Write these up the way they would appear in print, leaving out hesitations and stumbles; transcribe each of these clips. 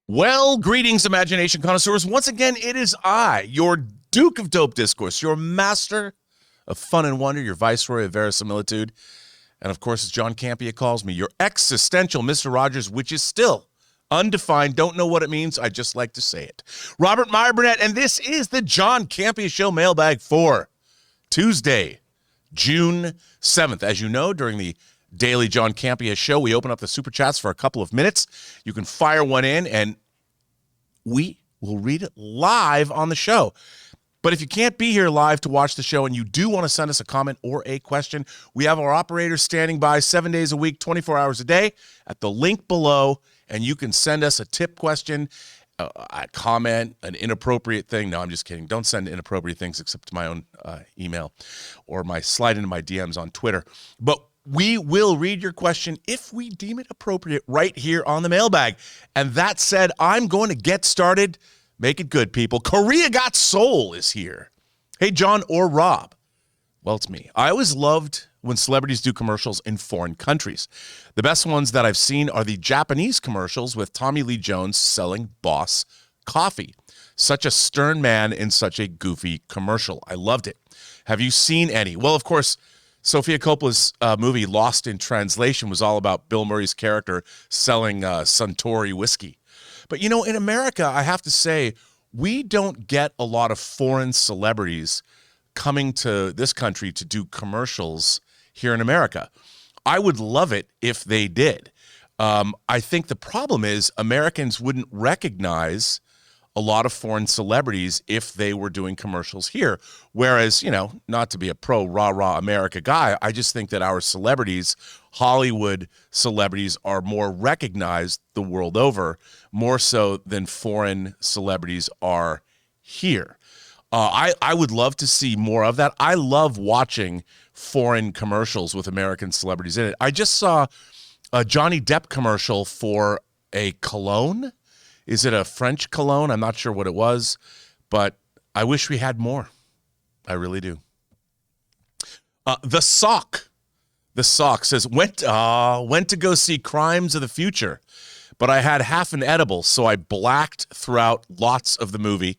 Well, greetings, imagination connoisseurs. Once again, it is I, your Duke of Dope Discourse, your master of fun and wonder, your viceroy of verisimilitude, and of course, as John Campea calls me, your existential Mr. Rogers, which is still undefined. Don't know what it means. I just like to say it. Robert Meyer Burnett, and this is the John Campea Show Mailbag for Tuesday, June 7th. As you know, during the daily John Campea Show, we open up the super chats for a couple of minutes. You can fire one in, and we will read it live on the show. But if you can't be here live to watch the show and you do want to send us a comment or a question, we have our operators standing by 7 days a week, 24 hours a day at the link below, and you can send us a tip question, a comment, an inappropriate thing. No, I'm just kidding. Don't send inappropriate things except to my own email or slide into my DMs on Twitter. But we will read your question if we deem it appropriate right here on the mailbag. And that said, I'm going to get started. Make it good, people. Korea Got Soul is here. Hey, John or Rob. Well, it's me. I always loved when celebrities do commercials in foreign countries. The best ones that I've seen are the Japanese commercials with Tommy Lee Jones selling Boss coffee. Such a stern man in such a goofy commercial. I loved it. Have you seen any? Well, of course, Sofia Coppola's movie Lost in Translation was all about Bill Murray's character selling Suntory whiskey. But, you know, in America, I have to say, we don't get a lot of foreign celebrities coming to this country to do commercials here in America. I would love it if they did. I think the problem is Americans wouldn't recognize a lot of foreign celebrities if they were doing commercials here. Whereas, you know, not to be a pro rah-rah America guy, I just think that our celebrities, Hollywood celebrities, are more recognized the world over, more so than foreign celebrities are here. I would love to see more of that. I love watching foreign commercials with American celebrities in it. I just saw a Johnny Depp commercial for a cologne. Is it a French cologne? I'm not sure what it was, but I wish we had more. I really do. The Sock says, went to go see Crimes of the Future, but I had half an edible, so I blacked throughout lots of the movie.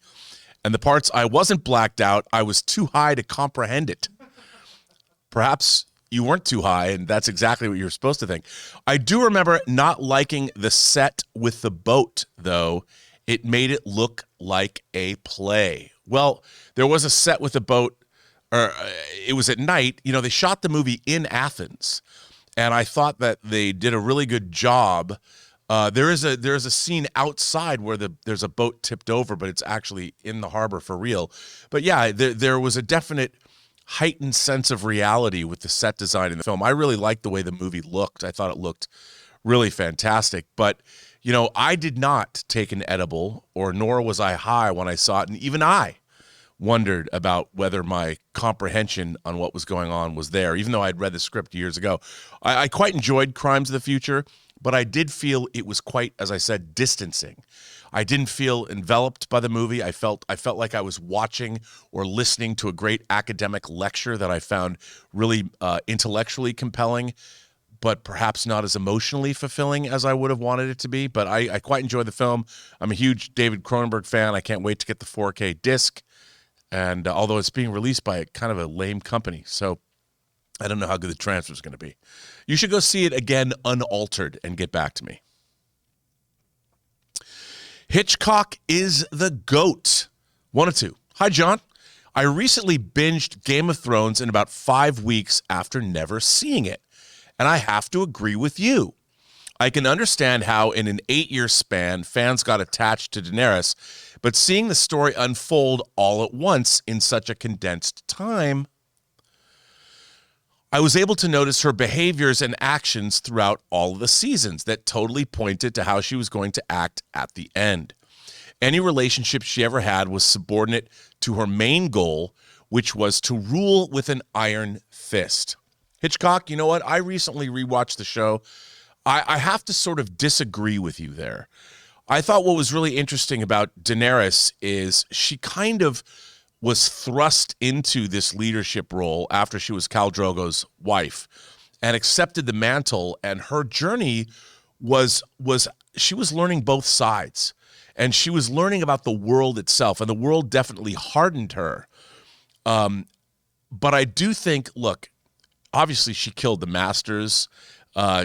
And the parts I wasn't blacked out, I was too high to comprehend it. Perhaps you weren't too high, and that's exactly what you were supposed to think. I do remember not liking the set with the boat, though. It made it look like a play. Well, there was a set with a boat, or it was at night. You know, they shot the movie in Athens, and I thought that they did a really good job. There is a scene outside where there's a boat tipped over, but it's actually in the harbor for real. But yeah, there was a definite heightened sense of reality with the set design in the film. I really liked the way the movie looked. I thought it looked really fantastic. But, you know, I did not take an edible, or nor was I high when I saw it. And even I wondered about whether my comprehension on what was going on was there, even though I'd read the script years ago. I quite enjoyed Crimes of the Future, but I did feel it was quite, as I said, distancing. I didn't feel enveloped by the movie. I felt like I was watching or listening to a great academic lecture that I found really intellectually compelling, but perhaps not as emotionally fulfilling as I would have wanted it to be. But I quite enjoyed the film. I'm a huge David Cronenberg fan. I can't wait to get the 4K disc. And although it's being released by kind of a lame company, so I don't know how good the transfer is going to be. You should go see it again unaltered and get back to me. Hitchcock is the GOAT. 1 or 2. Hi, John. I recently binged Game of Thrones in about 5 weeks after never seeing it, and I have to agree with you. I can understand how in an 8-year span fans got attached to Daenerys, but seeing the story unfold all at once in such a condensed time, I was able to notice her behaviors and actions throughout all of the seasons that totally pointed to how she was going to act at the end. Any relationship she ever had was subordinate to her main goal, which was to rule with an iron fist. Hitchcock, you know what? I recently rewatched the show. I have to sort of disagree with you there. I thought what was really interesting about Daenerys is she kind of was thrust into this leadership role after she was Khal Drogo's wife and accepted the mantle, and her journey was she was learning both sides, and she was learning about the world itself, and the world definitely hardened her. But I do think, look, obviously she killed the Masters.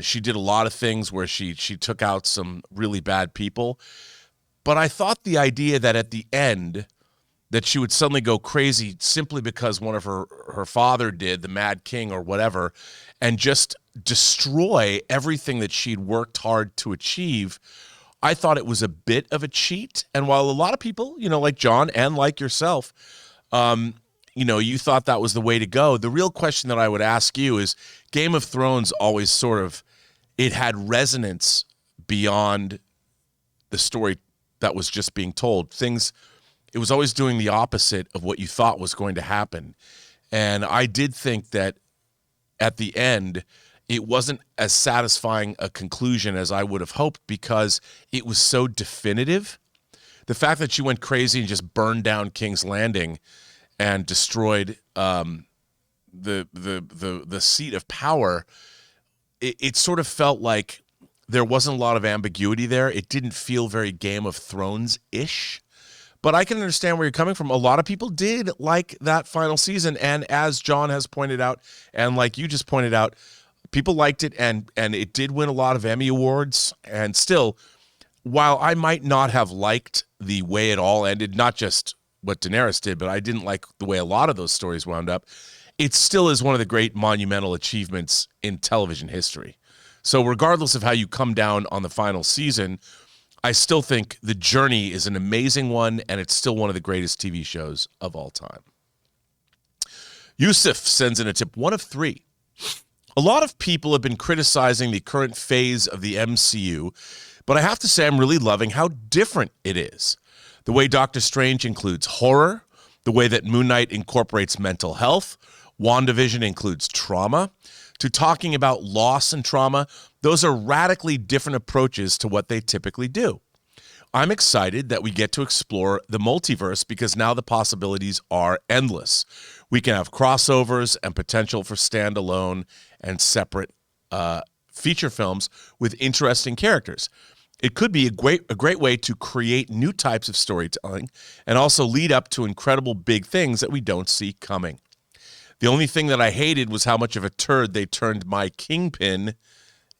She did a lot of things where she took out some really bad people. But I thought the idea that at the end that she would suddenly go crazy simply because one of her father did, the Mad King or whatever, and just destroy everything that she'd worked hard to achieve, I thought it was a bit of a cheat. And while a lot of people, like John and like yourself, you thought that was the way to go, the real question that I would ask you is, Game of Thrones always it had resonance beyond the story that was just being told. It was always doing the opposite of what you thought was going to happen. And I did think that at the end, it wasn't as satisfying a conclusion as I would have hoped, because it was so definitive. The fact that she went crazy and just burned down King's Landing and destroyed the seat of power, it sort of felt like there wasn't a lot of ambiguity there. It didn't feel very Game of Thrones-ish. But I can understand where you're coming from. A lot of people did like that final season, and as John has pointed out, and like you just pointed out, people liked it, and it did win a lot of Emmy Awards. And still, while I might not have liked the way it all ended, not just what Daenerys did, but I didn't like the way a lot of those stories wound up, it still is one of the great monumental achievements in television history. So regardless of how you come down on the final season, I still think the journey is an amazing one, and it's still one of the greatest TV shows of all time. Yusuf sends in a tip, 1 of 3. A lot of people have been criticizing the current phase of the MCU, but I have to say I'm really loving how different it is. The way Doctor Strange includes horror, the way that Moon Knight incorporates mental health, WandaVision includes trauma, to talking about loss and trauma, those are radically different approaches to what they typically do. I'm excited that we get to explore the multiverse because now the possibilities are endless. We can have crossovers and potential for standalone and separate feature films with interesting characters. It could be a great way to create new types of storytelling and also lead up to incredible big things that we don't see coming. The only thing that I hated was how much of a turd they turned my Kingpin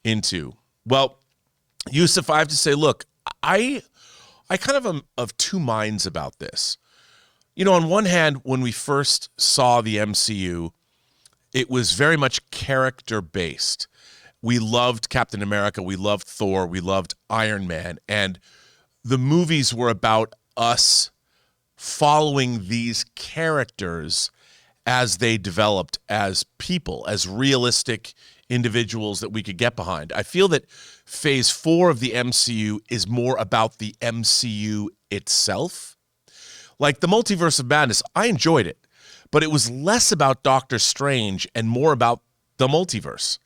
into. Well, Yusuf, I have to say, look, I kind of am of two minds about this. On one hand, when we first saw the MCU, it was very much character-based. We loved Captain America, we loved Thor, we loved Iron Man, and the movies were about us following these characters as they developed as people, as realistic individuals that we could get behind. I feel that phase 4 of the MCU is more about the MCU itself. Like the Multiverse of Madness, I enjoyed it, but it was less about Doctor Strange and more about the multiverse.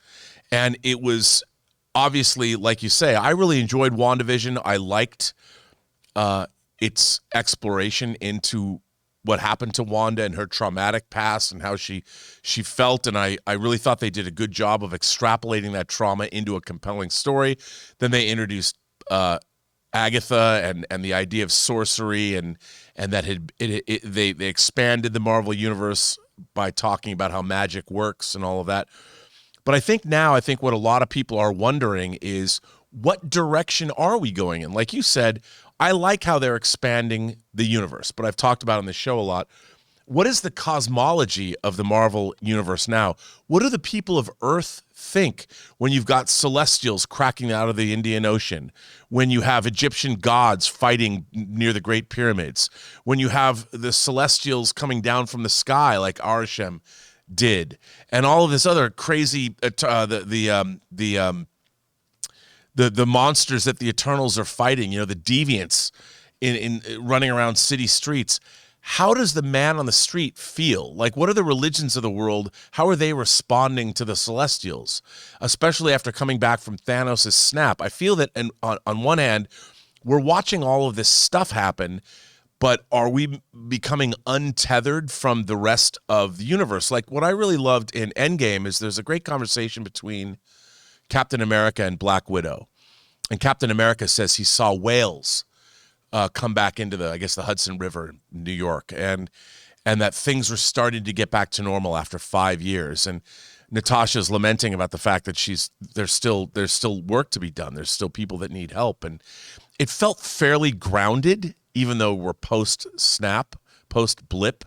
And it was obviously, like you say, I really enjoyed WandaVision. I liked its exploration into what happened to Wanda and her traumatic past and how she felt. And I really thought they did a good job of extrapolating that trauma into a compelling story. Then they introduced Agatha and the idea of sorcery and that they expanded the Marvel Universe by talking about how magic works and all of that. But I think what a lot of people are wondering is, what direction are we going in? Like you said, I like how they're expanding the universe, but I've talked about it on the show a lot. What is the cosmology of the Marvel Universe now? What do the people of Earth think when you've got Celestials cracking out of the Indian Ocean, when you have Egyptian gods fighting near the Great Pyramids, when you have the Celestials coming down from the sky like Arishem did, and all of this other crazy the monsters that the Eternals are fighting, the deviants in running around city streets. How does the man on the street feel? Like, what are the religions of the world? How are they responding to the Celestials, especially after coming back from Thanos' snap? I feel that on one hand, we're watching all of this stuff happen, but are we becoming untethered from the rest of the universe? Like, what I really loved in Endgame is there's a great conversation between Captain America and Black Widow. And Captain America says he saw whales come back into the Hudson River in New York, and that things were starting to get back to normal after 5 years. And Natasha's lamenting about the fact that there's still work to be done. There's still people that need help. And it felt fairly grounded, even though we're post-snap, post-blip.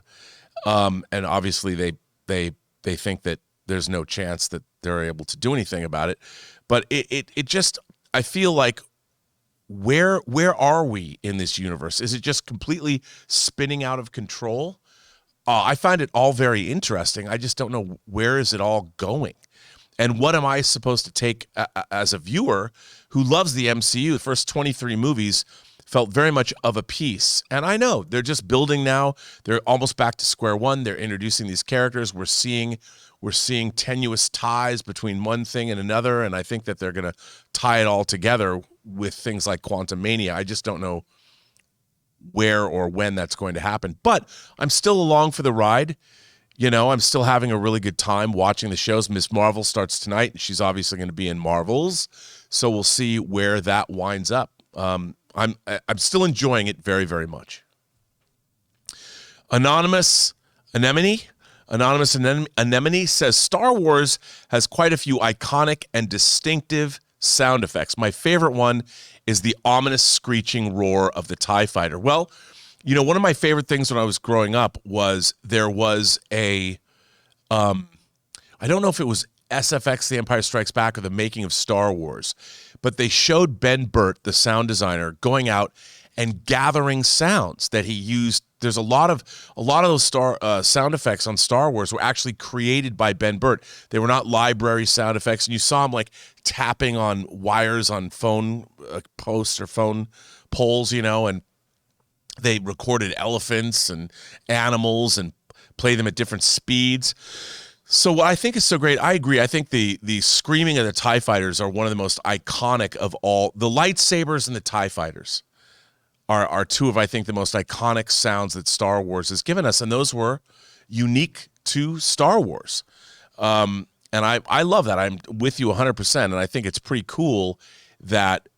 And obviously they think that there's no chance that they're able to do anything about it. But it just, I feel like, where are we in this universe? Is it just completely spinning out of control? I find it all very interesting. I just don't know, where is it all going? And what am I supposed to take as a viewer who loves the MCU? The first 23 movies felt very much of a piece. And I know they're just building now. They're almost back to square one. They're introducing these characters. We're seeing tenuous ties between one thing and another. And I think that they're going to tie it all together with things like Quantum Mania. I just don't know where or when that's going to happen. But I'm still along for the ride. You know, I'm still having a really good time watching the shows. Miss Marvel starts tonight, and she's obviously going to be in Marvels. So we'll see where that winds up. I'm still enjoying it very, very much. Anonymous Anemone says Star Wars has quite a few iconic and distinctive sound effects. My favorite one is the ominous screeching roar of the TIE fighter. Well, you know, one of my favorite things when I was growing up was there was I don't know if it was SFX The Empire Strikes Back or The Making of Star Wars, but they showed Ben Burtt, the sound designer, going out and gathering sounds that he used. There's a lot of those sound effects on Star Wars were actually created by Ben Burtt. They were not library sound effects, and you saw him like tapping on wires on phone posts or phone poles, you know, and they recorded elephants and animals and play them at different speeds. So what I think is so great, I agree. I think the screaming of the TIE fighters are one of the most iconic of all. The lightsabers and the TIE fighters are two of, I think, the most iconic sounds that Star Wars has given us, and those were unique to Star Wars. And I love that. I'm with you 100%, and I think it's pretty cool that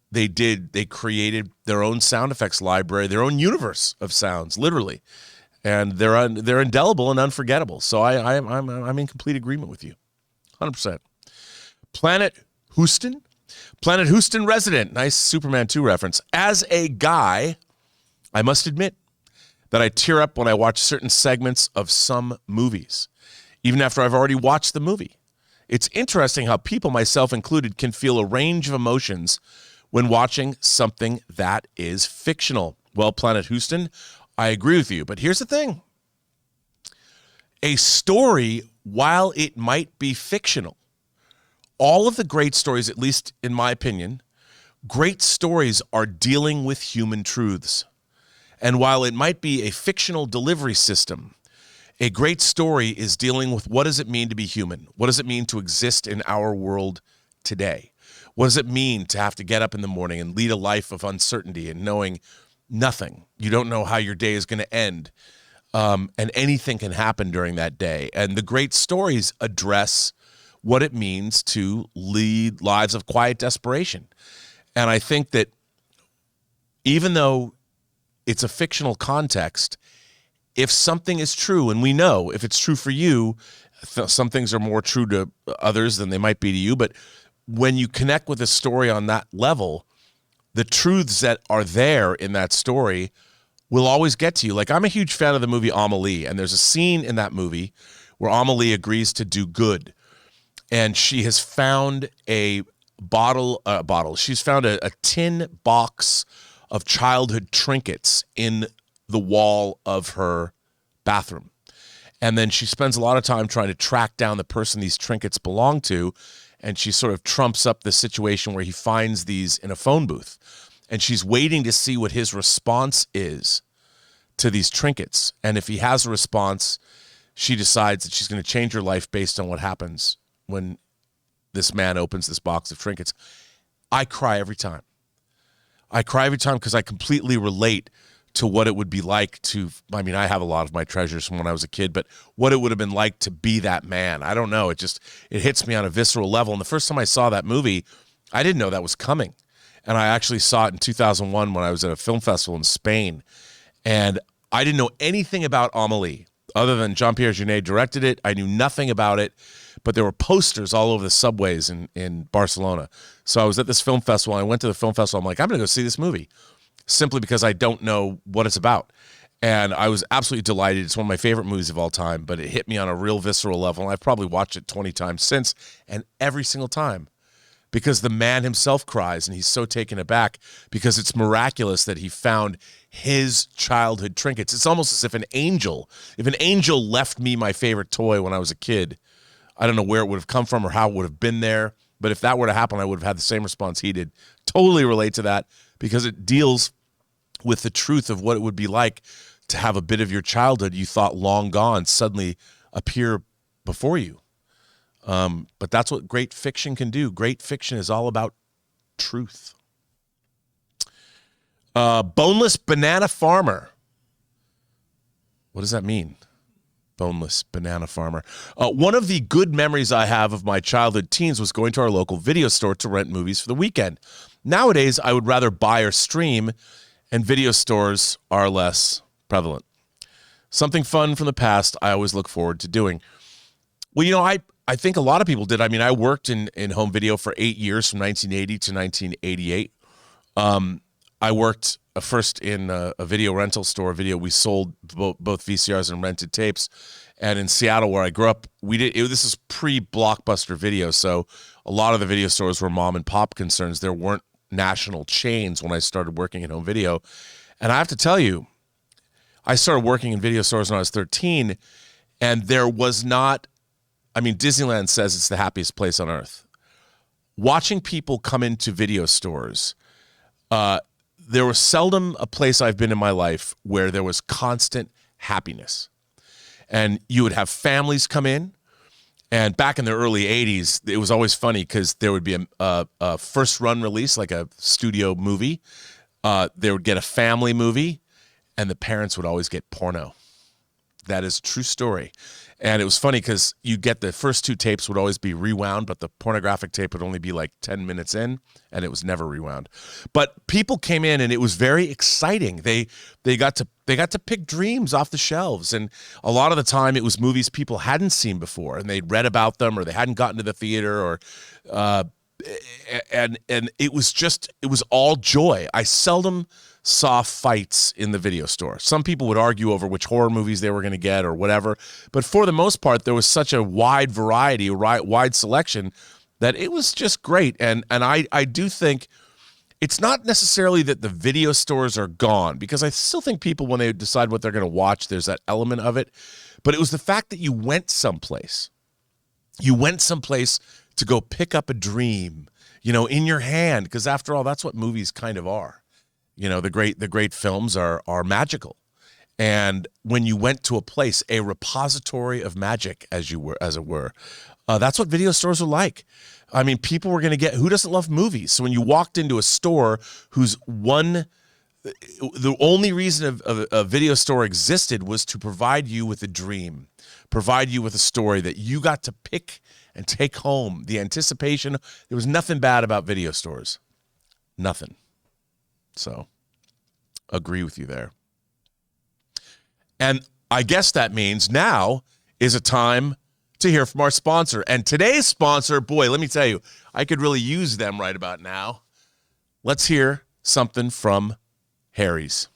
they created their own sound effects library, their own universe of sounds, literally, and they're indelible and unforgettable. So I'm in complete agreement with you, 100%. Planet Houston resident, nice Superman 2 reference. As a guy, I must admit that I tear up when I watch certain segments of some movies, even after I've already watched the movie. It's interesting how people, myself included, can feel a range of emotions when watching something that is fictional. Well, Planet Houston, I agree with you, but here's the thing. A story, while it might be fictional, all of the great stories, at least in my opinion, great stories are dealing with human truths. And while it might be a fictional delivery system, a great story is dealing with what does it mean to be human? What does it mean to exist in our world today? What does it mean to have to get up in the morning and lead a life of uncertainty and knowing nothing? You don't know how your day is going to end, and anything can happen during that day. And the great stories address what it means to lead lives of quiet desperation. And I think that even though it's a fictional context, if something is true, and we know if it's true for you, some things are more true to others than they might be to you, but when you connect with a story on that level, the truths that are there in that story will always get to you. Like, I'm a huge fan of the movie Amelie, and there's a scene in that movie where Amelie agrees to do good. And she has found a bottle. She's found a tin box of childhood trinkets in the wall of her bathroom. And then she spends a lot of time trying to track down the person these trinkets belong to. And she sort of trumps up the situation where he finds these in a phone booth. And she's waiting to see what his response is to these trinkets. And if he has a response, she decides that she's going to change her life based on what happens when this man opens this box of trinkets. I cry every time. I cry every time because I completely relate to what it would be like to, I mean, I have a lot of my treasures from when I was a kid, but what it would have been like to be that man. I don't know. It hits me on a visceral level. And the first time I saw that movie, I didn't know that was coming. And I actually saw it in 2001 when I was at a film festival in Spain. And I didn't know anything about Amélie other than Jean-Pierre Jeunet directed it. I knew nothing about it, but there were posters all over the subways in Barcelona. So I was at this film festival. And I went to the film festival. I'm like, I'm going to go see this movie simply because I don't know what it's about. And I was absolutely delighted. It's one of my favorite movies of all time, but it hit me on a real visceral level. And I've probably watched it 20 times since, and every single time, because the man himself cries, and he's so taken aback because it's miraculous that he found his childhood trinkets. It's almost as if an angel left me my favorite toy when I was a kid, I don't know where it would have come from or how it would have been there, but if that were to happen, I would have had the same response he did. Totally relate to that because it deals with the truth of what it would be like to have a bit of your childhood you thought long gone suddenly appear before you. But that's what great fiction can do. Great fiction is all about truth. Boneless banana farmer. What does that mean? Boneless banana farmer. One of the good memories I have of my childhood teens was going to our local video store to rent movies for the weekend. Nowadays, I would rather buy or stream, and video stores are less prevalent. Something fun from the past I always look forward to doing. Well, you know, I think a lot of people did. I mean, I worked in home video for 8 years, from 1980 to 1988. I worked first in a video rental store. We sold both VCRs and rented tapes. And in Seattle, where I grew up, this is pre-Blockbuster Video, so a lot of the video stores were mom and pop concerns. There weren't national chains when I started working in home video. And I have to tell you, I started working in video stores when I was 13, and there was not, I mean, Disneyland says it's the happiest place on earth. Watching people come into video stores, there was seldom a place I've been in my life where there was constant happiness. And you would have families come in, and back in the early 80s, it was always funny because there would be a first run release, like a studio movie. They would get a family movie, and the parents would always get porno. That is a true story. And it was funny because you get the first two tapes would always be rewound, but the pornographic tape would only be like 10 minutes in, and it was never rewound. But people came in, and it was very exciting. They got to pick dreams off the shelves, and a lot of the time it was movies people hadn't seen before, and they'd read about them, or they hadn't gotten to the theater, or and it was all joy. I seldom saw fights in the video store. Some people would argue over which horror movies they were going to get or whatever, but for the most part, there was such a wide variety, a wide selection, that it was just great. And I do think it's not necessarily that the video stores are gone, because I still think people, when they decide what they're going to watch, there's that element of it, but it was the fact that you went someplace. You went someplace to go pick up a dream, in your hand, because after all, that's what movies kind of are. The great films are magical. And when you went to a place, a repository of magic, as it were, that's what video stores are like. I mean, people were going to who doesn't love movies? So when you walked into a store the only reason a video store existed was to provide you with a dream, provide you with a story that you got to pick and take home. The anticipation, there was nothing bad about video stores. Nothing. So, agree with you there. And I guess that means now is a time to hear from our sponsor. And today's sponsor, boy, let me tell you, I could really use them right about now. Let's hear something from Harry's.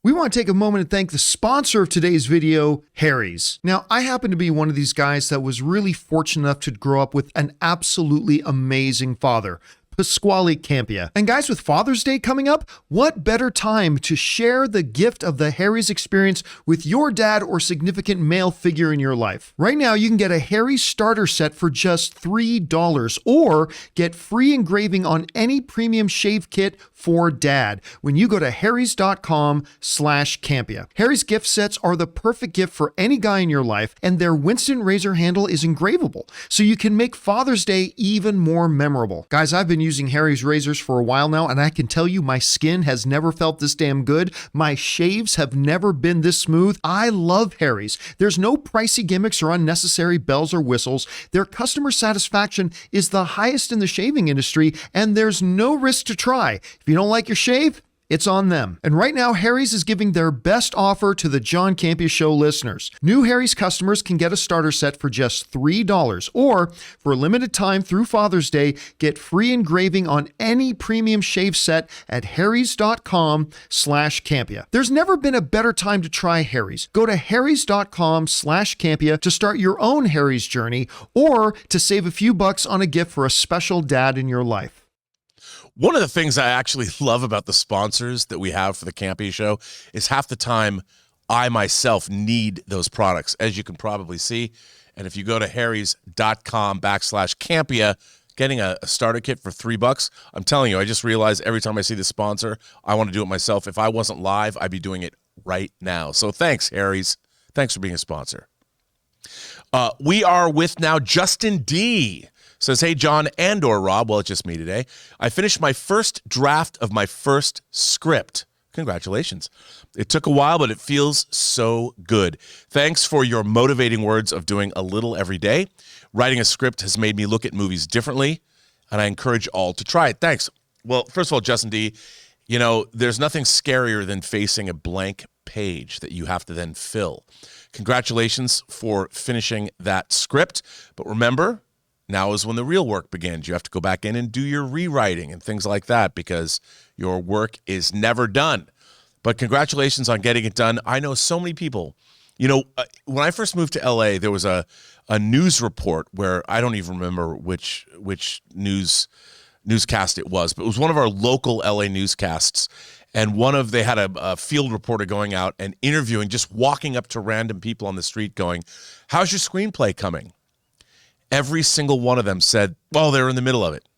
We want to take a moment and thank the sponsor of today's video, Harry's. Now, I happen to be one of these guys that was really fortunate enough to grow up with an absolutely amazing father, Pasquale Campea. And guys, with Father's Day coming up, what better time to share the gift of the Harry's experience with your dad or significant male figure in your life? Right now, you can get a Harry's starter set for just $3 or get free engraving on any premium shave kit for dad when you go to harrys.com/Campea. Harry's gift sets are the perfect gift for any guy in your life, and their Winston razor handle is engravable, so you can make Father's Day even more memorable. Guys, I've been using Harry's razors for a while now, and I can tell you my skin has never felt this damn good. My shaves have never been this smooth. I love Harry's. There's no pricey gimmicks or unnecessary bells or whistles. Their customer satisfaction is the highest in the shaving industry, and there's no risk to try. If you don't like your shave, it's on them. And right now, Harry's is giving their best offer to the John Campea Show listeners. New Harry's customers can get a starter set for just $3, or for a limited time through Father's Day, get free engraving on any premium shave set at harrys.com/Campea. There's never been a better time to try Harry's. Go to harrys.com/Campea to start your own Harry's journey, or to save a few bucks on a gift for a special dad in your life. One of the things I actually love about the sponsors that we have for the Campea Show is half the time I myself need those products, as you can probably see. And if you go to harrys.com/Campea, getting a starter kit for $3, I'm telling you, I just realized every time I see the sponsor, I want to do it myself. If I wasn't live, I'd be doing it right now. So thanks, Harry's. Thanks for being a sponsor. We are with now Justin D. Says, hey, John and or Rob, well, it's just me today. I finished my first draft of my first script. Congratulations. It took a while, but it feels so good. Thanks for your motivating words of doing a little every day. Writing a script has made me look at movies differently, and I encourage all to try it. Thanks. Well, first of all, Justin D., you know, there's nothing scarier than facing a blank page that you have to then fill. Congratulations for finishing that script. But remember, now is when the real work begins. You have to go back in and do your rewriting and things like that because your work is never done. But congratulations on getting it done. I know so many people. You know, when I first moved to LA, there was a news report where I don't even remember which newscast it was, but it was one of our local LA newscasts. And they had a field reporter going out and interviewing, just walking up to random people on the street going, how's your screenplay coming? Every single one of them said, well, they're in the middle of it.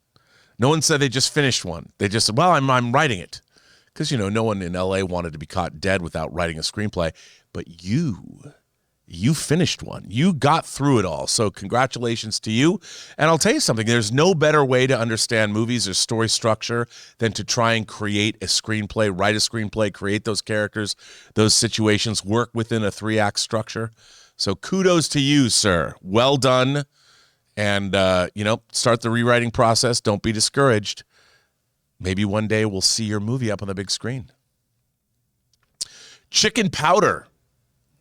No one said they just finished one. They just said, well, I'm writing it. Because, you know, no one in LA wanted to be caught dead without writing a screenplay. But you finished one. You got through it all. So congratulations to you. And I'll tell you something. There's no better way to understand movies or story structure than to try and create a screenplay, write a screenplay, create those characters, those situations, work within a 3-act structure. So kudos to you, sir. Well done. And, start the rewriting process. Don't be discouraged. Maybe one day we'll see your movie up on the big screen. Chicken Powder.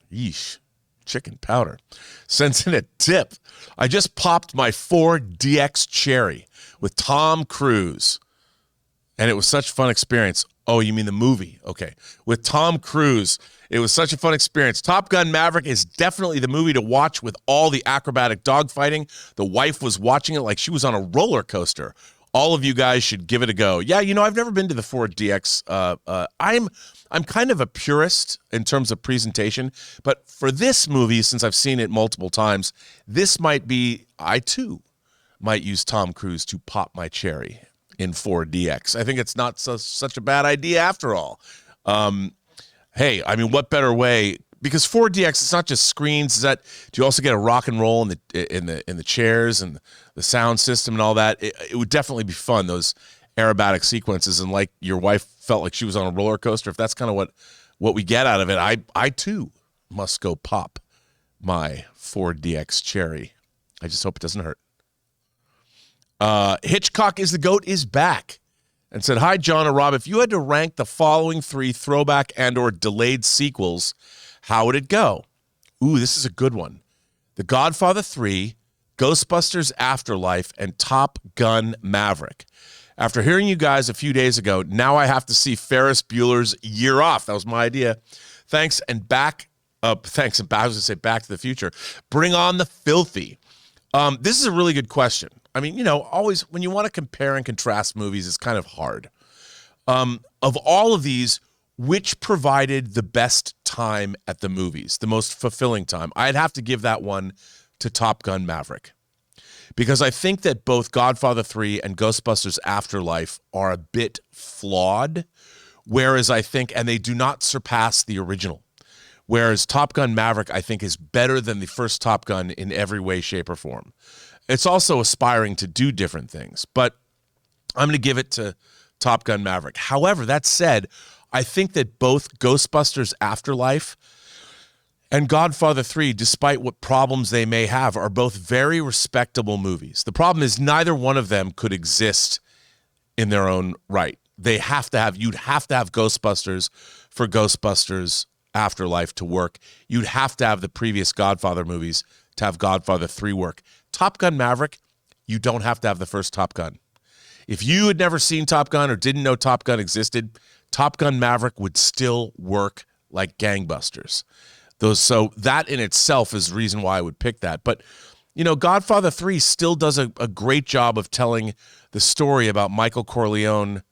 Yeesh. Chicken Powder. Sends in a tip. I just popped my 4DX Cherry with Tom Cruise. And it was such a fun experience. Oh, you mean the movie? Okay. With Tom Cruise. It was such a fun experience. Top Gun Maverick is definitely the movie to watch with all the acrobatic dogfighting. The wife was watching it like she was on a roller coaster. All of you guys should give it a go. Yeah, you know, I've never been to the 4DX. I'm kind of a purist in terms of presentation, but for this movie, since I've seen it multiple times, this might be, I too might use Tom Cruise to pop my cherry in 4DX. I think it's not such a bad idea after all. Hey, I mean, what better way? Because 4DX, it's not just screens. Do you also get a rock and roll in the chairs and the sound system and all that? It would definitely be fun, those aerobatic sequences, and like your wife felt like she was on a roller coaster. If that's kind of what we get out of it, I too must go pop my 4DX cherry. I just hope it doesn't hurt. Hitchcock is the GOAT is back. And said, hi, John and Rob. If you had to rank the following 3 throwback and or delayed sequels, how would it go? Ooh, this is a good one. The Godfather 3, Ghostbusters Afterlife, and Top Gun Maverick. After hearing you guys a few days ago, now I have to see Ferris Bueller's Year Off. That was my idea. Thanks, and back up. Thanks, and I was going to say Back to the Future. Bring on the filthy. This is a really good question. I mean, you know, always when you want to compare and contrast movies, it's kind of hard. Of all of these, which provided the best time at the movies, the most fulfilling time? I'd have to give that one to Top Gun Maverick. because I think that both Godfather 3 and Ghostbusters Afterlife are a bit flawed, whereas I think, and they do not surpass the original, whereas Top Gun Maverick, I think, is better than the first Top Gun in every way, shape, or form. It's also aspiring to do different things, but I'm going to give it to Top Gun Maverick. However, that said, I think that both Ghostbusters Afterlife and Godfather 3, despite what problems they may have, are both very respectable movies. The problem is neither one of them could exist in their own right. You'd have to have Ghostbusters for Ghostbusters Afterlife to work. You'd have to have the previous Godfather movies to have Godfather 3 work. Top Gun Maverick, you don't have to have the first Top Gun. If you had never seen Top Gun or didn't know Top Gun existed, Top Gun Maverick would still work like gangbusters. So that in itself is the reason why I would pick that. But, you know, Godfather 3 still does a great job of telling the story about Michael Corleone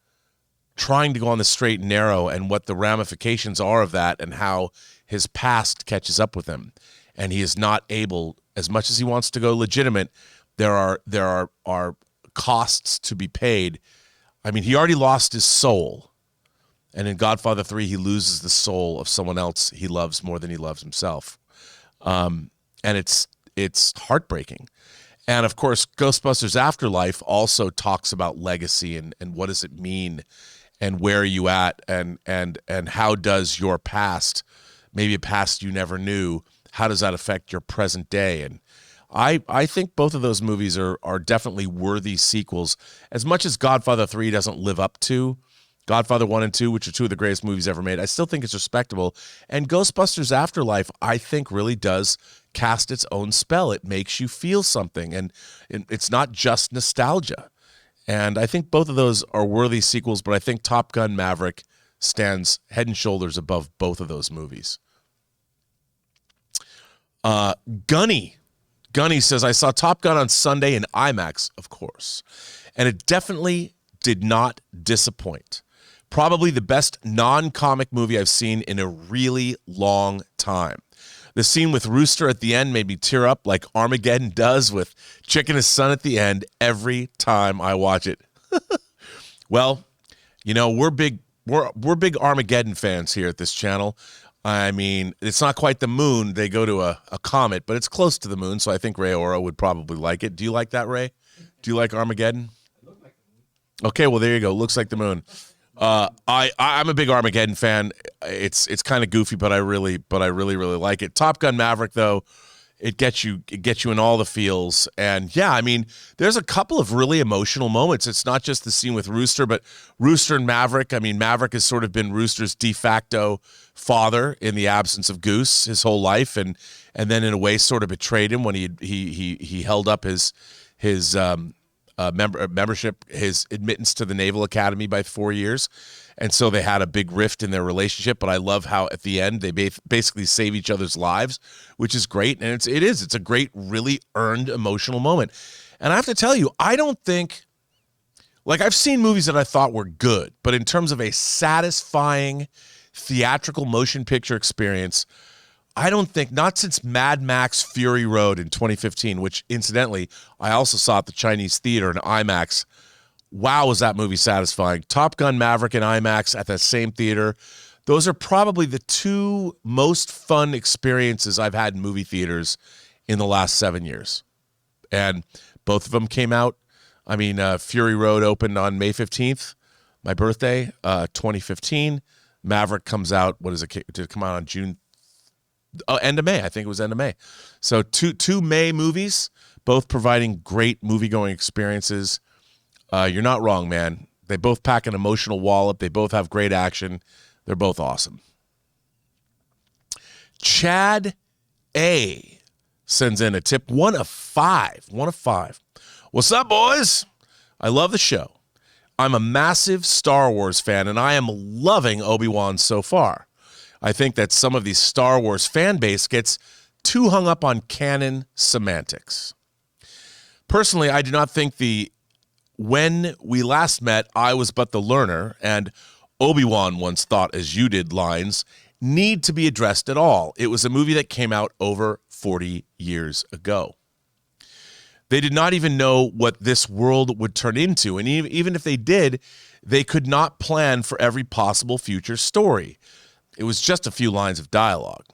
trying to go on the straight and narrow and what the ramifications are of that and how his past catches up with him. And he is not able, as much as he wants to go legitimate, there are costs to be paid. I mean, he already lost his soul. And in Godfather 3, he loses the soul of someone else he loves more than he loves himself. And it's heartbreaking. And, of course, Ghostbusters Afterlife also talks about legacy and what does it mean and where are you at and how does your past, maybe a past you never knew, how does that affect your present day? And I think both of those movies are definitely worthy sequels. As much as Godfather 3 doesn't live up to Godfather 1 and 2, which are two of the greatest movies ever made, I still think it's respectable. And Ghostbusters Afterlife, I think, really does cast its own spell. It makes you feel something, and it's not just nostalgia. And I think both of those are worthy sequels, but I think Top Gun Maverick stands head and shoulders above both of those movies. Gunny says, I saw Top Gun on Sunday in IMAX, of course, and it definitely did not disappoint. Probably the best non-comic movie I've seen in a really long time. The scene with Rooster at the end made me tear up like Armageddon does with Chick and his son at the end every time I watch it. Well, you know, we're big Armageddon fans here at this channel. I mean, it's not quite the moon. They go to a comet, but it's close to the moon, so I think Ray Oro would probably like it. Do you like that, Ray? Do you like Armageddon? Okay, well, there you go. Looks like the moon. I'm a big Armageddon fan. It's kind of goofy, but I really like it. Top Gun Maverick, though, it gets you in all the feels. And yeah, I mean, there's a couple of really emotional moments. It's not just the scene with Rooster, but Rooster and Maverick. I mean, Maverick has sort of been Rooster's de facto father in the absence of Goose his whole life, and then in a way sort of betrayed him when he held up his membership, his admittance to the Naval Academy by 4 years. And so they had a big rift in their relationship, but I love how at the end they basically save each other's lives, which is great. And it's a great, really earned emotional moment. And I have to tell you, I don't think, like, I've seen movies that I thought were good, but in terms of a satisfying theatrical motion picture experience, I don't think, not since Mad Max Fury Road in 2015, which incidentally, I also saw at the Chinese Theater in IMAX. Wow, was that movie satisfying. Top Gun Maverick in IMAX at that same theater. Those are probably the two most fun experiences I've had in movie theaters in the last 7 years. And both of them came out. I mean, Fury Road opened on May 15th, my birthday, 2015. Maverick comes out, did it come out on June? End of May. I think it was end of May. So two May movies, both providing great movie-going experiences. You're not wrong, man. They both pack an emotional wallop. They both have great action. They're both awesome. Chad A sends in a tip. 1 of 5. 1 of 5. What's up, boys? I love the show. I'm a massive Star Wars fan, and I am loving Obi-Wan so far. I think that some of the Star Wars fan base gets too hung up on canon semantics. Personally, I do not think when we last met, I was but the learner, and Obi-Wan once thought as you did lines need to be addressed at all. It was a movie that came out over 40 years ago. They did not even know what this world would turn into. And even if they did, they could not plan for every possible future story. It was just a few lines of dialogue.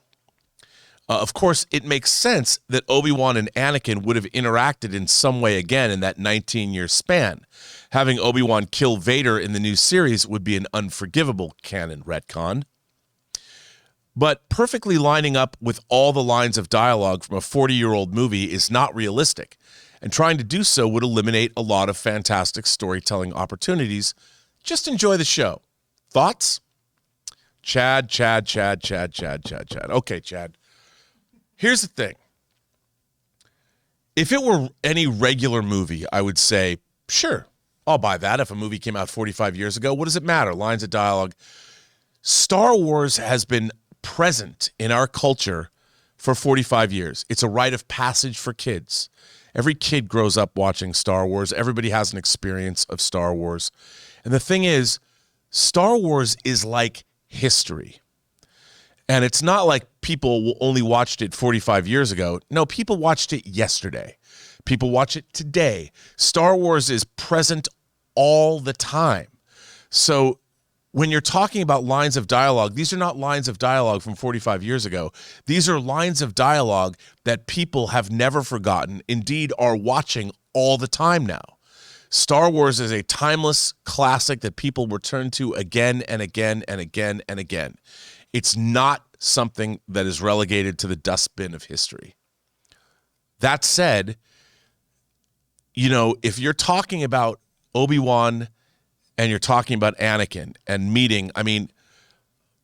Of course, it makes sense that Obi-Wan and Anakin would have interacted in some way again in that 19-year span. Having Obi-Wan kill Vader in the new series would be an unforgivable canon retcon. But perfectly lining up with all the lines of dialogue from a 40-year-old movie is not realistic, and trying to do so would eliminate a lot of fantastic storytelling opportunities. Just enjoy the show. Thoughts? Chad. Okay, Chad. Here's the thing. If it were any regular movie, I would say, sure, I'll buy that. If a movie came out 45 years ago, what does it matter? Lines of dialogue. Star Wars has been present in our culture for 45 years. It's a rite of passage for kids. Every kid grows up watching Star Wars. Everybody has an experience of Star Wars. And the thing is, Star Wars is like history. And it's not like people only watched it 45 years ago. No, people watched it yesterday. People watch it today. Star Wars is present all the time. So when you're talking about lines of dialogue, these are not lines of dialogue from 45 years ago. These are lines of dialogue that people have never forgotten, indeed are watching all the time now. Star Wars is a timeless classic that people return to again and again and again and again. It's not something that is relegated to the dustbin of history. That said, if you're talking about Obi-Wan and you're talking about Anakin and meeting,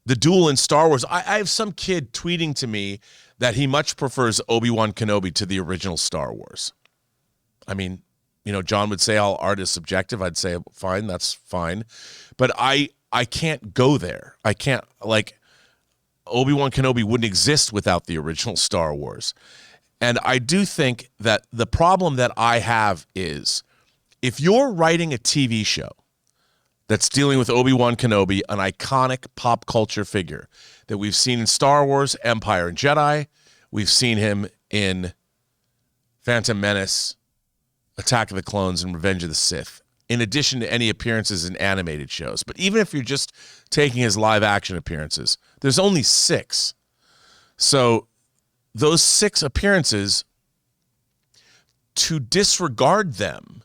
the duel in Star Wars, I have some kid tweeting to me that he much prefers Obi-Wan Kenobi to the original Star Wars. John would say all art is subjective. I'd say, fine, that's fine. But I can't go there. I can't, Obi-Wan Kenobi wouldn't exist without the original Star Wars. And I do think that the problem that I have is if you're writing a TV show that's dealing with Obi-Wan Kenobi, an iconic pop culture figure that we've seen in Star Wars, Empire and Jedi, we've seen him in Phantom Menace, Attack of the Clones, and Revenge of the Sith, in addition to any appearances in animated shows. But even if you're just taking his live action appearances, there's only 6. So those 6 appearances, to disregard them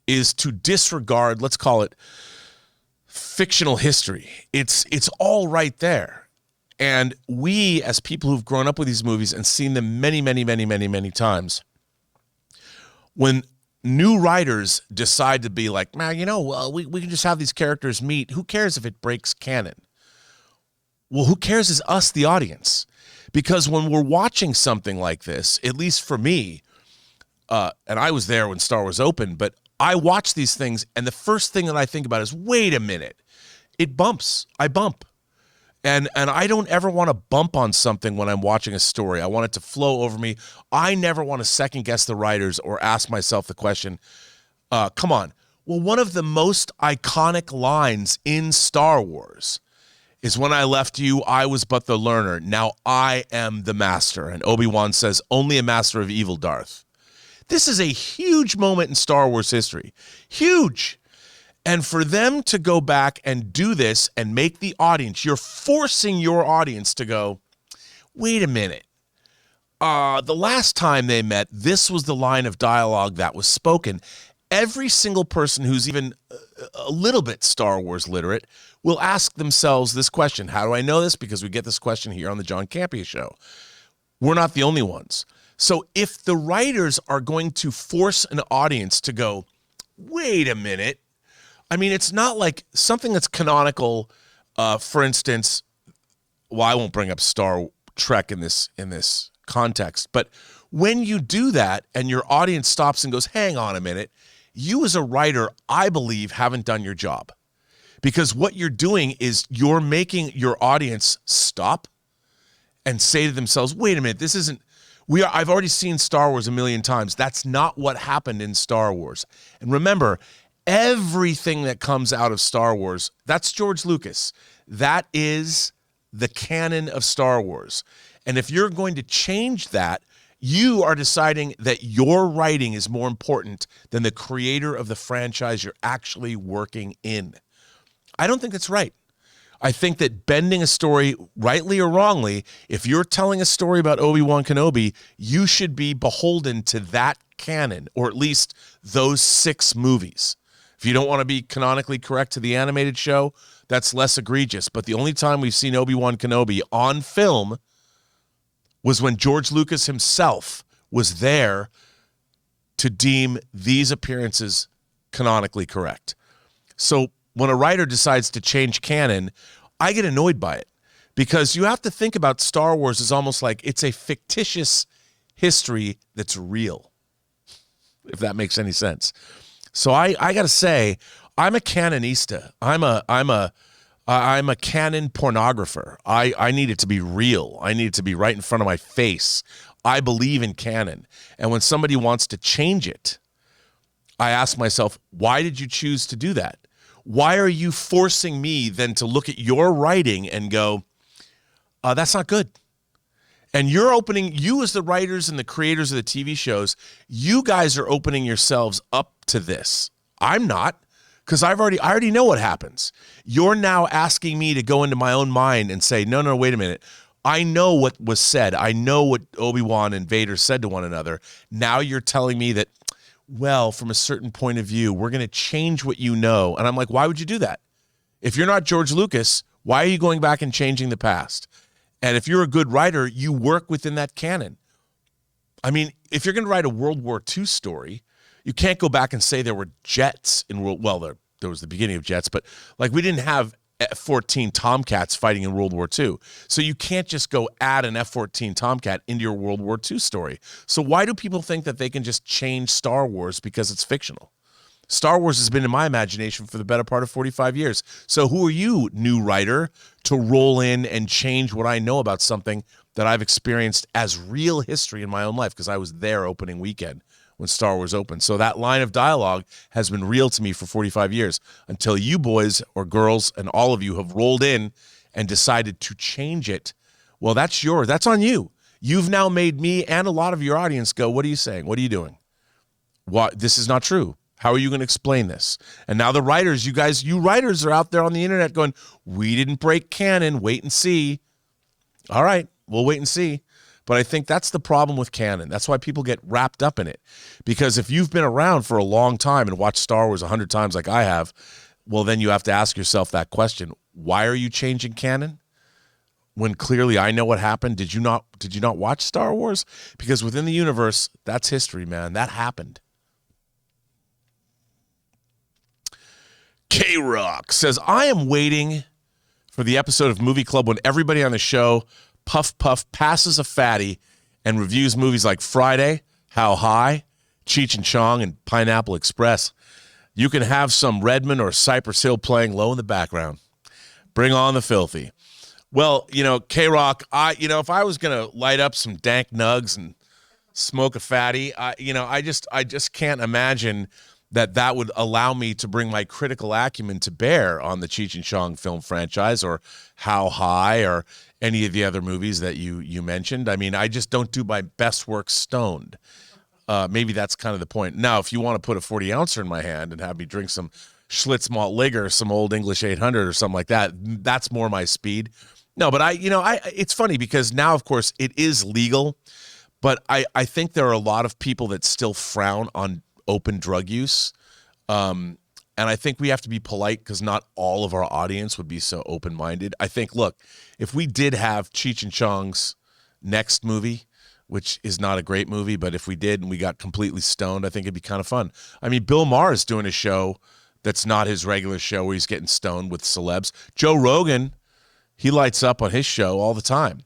is to disregard, let's call it, fictional history. It's all right there. And we, as people who've grown up with these movies and seen them many, many, many, many, many times, when new writers decide to be like, man, we can just have these characters meet. Who cares if it breaks canon? Well, who cares is us, the audience. Because when we're watching something like this, at least for me, and I was there when Star Wars opened, but I watch these things, and the first thing that I think about is, wait a minute, it bumps. I bump. And I don't ever want to bump on something when I'm watching a story. I want it to flow over me. I never want to second guess the writers or ask myself the question, come on. Well, one of the most iconic lines in Star Wars is when I left you, I was but the learner. Now I am the master. And Obi-Wan says, only a master of evil, Darth. This is a huge moment in Star Wars history. Huge. And for them to go back and do this and make the audience, you're forcing your audience to go, wait a minute. The last time they met, this was the line of dialogue that was spoken. Every single person who's even a little bit Star Wars literate will ask themselves this question. How do I know this? Because we get this question here on the John Campea Show. We're not the only ones. So if the writers are going to force an audience to go, wait a minute. It's not like something that's canonical, for instance, well, I won't bring up Star Trek in this context, but when you do that and your audience stops and goes, hang on a minute, you as a writer, I believe, haven't done your job. Because what you're doing is you're making your audience stop and say to themselves, wait a minute, I've already seen Star Wars a million times. That's not what happened in Star Wars. And remember, everything that comes out of Star Wars, that's George Lucas. That is the canon of Star Wars. And if you're going to change that, You are deciding that your writing is more important than the creator of the franchise you're actually working in. I don't think that's right. I think that bending a story, rightly or wrongly, if you're telling a story about Obi-Wan Kenobi, you should be beholden to that canon, or at least those 6 movies. If you don't want to be canonically correct to the animated show, that's less egregious. But the only time we've seen Obi-Wan Kenobi on film was when George Lucas himself was there to deem these appearances canonically correct. So when a writer decides to change canon, I get annoyed by it, because you have to think about Star Wars as almost like it's a fictitious history that's real, if that makes any sense. So I got to say, I'm a canonista. I'm a canon pornographer. I need it to be real. I need it to be right in front of my face. I believe in canon. And when somebody wants to change it, I ask myself, why did you choose to do that? Why are you forcing me then to look at your writing and go, that's not good? And you as the writers and the creators of the TV shows, you guys are opening yourselves up to this. I'm not, because I already know what happens. You're now asking me to go into my own mind and say, no, wait a minute. I know what was said. I know what Obi-Wan and Vader said to one another. Now you're telling me that, well, from a certain point of view, we're going to change what you know. And I'm like, why would you do that? If you're not George Lucas, why are you going back and changing the past? And if you're a good writer, you work within that canon. I mean, if you're going to write a World War II story, you can't go back and say there were jets in World. Well, there was the beginning of jets, but like we didn't have F-14 Tomcats fighting in World War II. So you can't just go add an F-14 Tomcat into your World War II story. So why do people think that they can just change Star Wars because it's fictional? Star Wars has been in my imagination for the better part of 45 years. So who are you, new writer, to roll in and change what I know about something that I've experienced as real history in my own life? Because I was there opening weekend when Star Wars opened. So that line of dialogue has been real to me for 45 years until you boys or girls and all of you have rolled in and decided to change it. Well, that's on you. You've now made me and a lot of your audience go, what are you saying? What are you doing? What? This is not true. How are you going to explain this? And now the writers, you writers are out there on the internet going, we didn't break canon. Wait and see. All right, we'll wait and see. But I think that's the problem with canon. That's why people get wrapped up in it. Because if you've been around for a long time and watched Star Wars 100 times like I have, well, then you have to ask yourself that question. Why are you changing canon? When clearly I know what happened. Did you not watch Star Wars? Because within the universe, that's history, man. That happened. K-Rock says, I am waiting for the episode of Movie Club when everybody on the show Puff passes a fatty and reviews movies like Friday, How High, Cheech and Chong, and Pineapple Express. You can have some Redmond or Cypress Hill playing low in the background. Bring on the filthy. Well, K-Rock, if I was going to light up some dank nugs and smoke a fatty, I just can't imagine that would allow me to bring my critical acumen to bear on the Cheech and Chong film franchise or How High or any of the other movies that you mentioned. I mean, I just don't do my best work stoned. Maybe that's kind of the point. Now, if you want to put a 40-ouncer in my hand and have me drink some Schlitz Malt Liger, some old English 800 or something like that, that's more my speed. No, but it's funny because now, of course, it is legal, but I think there are a lot of people that still frown on open drug use. And I think we have to be polite because not all of our audience would be so open-minded. I think, look, if we did have Cheech and Chong's next movie, which is not a great movie, but if we did and we got completely stoned, I think it'd be kind of fun. I mean, Bill Maher is doing a show that's not his regular show where he's getting stoned with celebs. Joe Rogan, he lights up on his show all the time.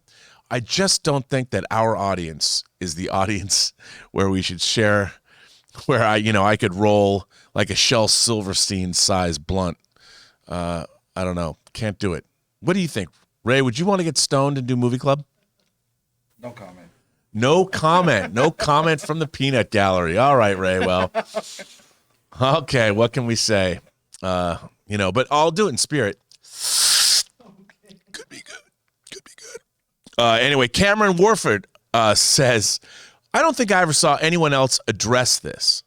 I just don't think that our audience is the audience where we should share, where I could roll like a Shel Silverstein size blunt. I don't know. Can't do it. What do you think? Ray, would you want to get stoned and do movie club? No comment. No comment. No comment from the peanut gallery. All right, Ray. Well, okay. What can we say? But I'll do it in spirit. Could be good. Anyway, Cameron Warford says, I don't think I ever saw anyone else address this.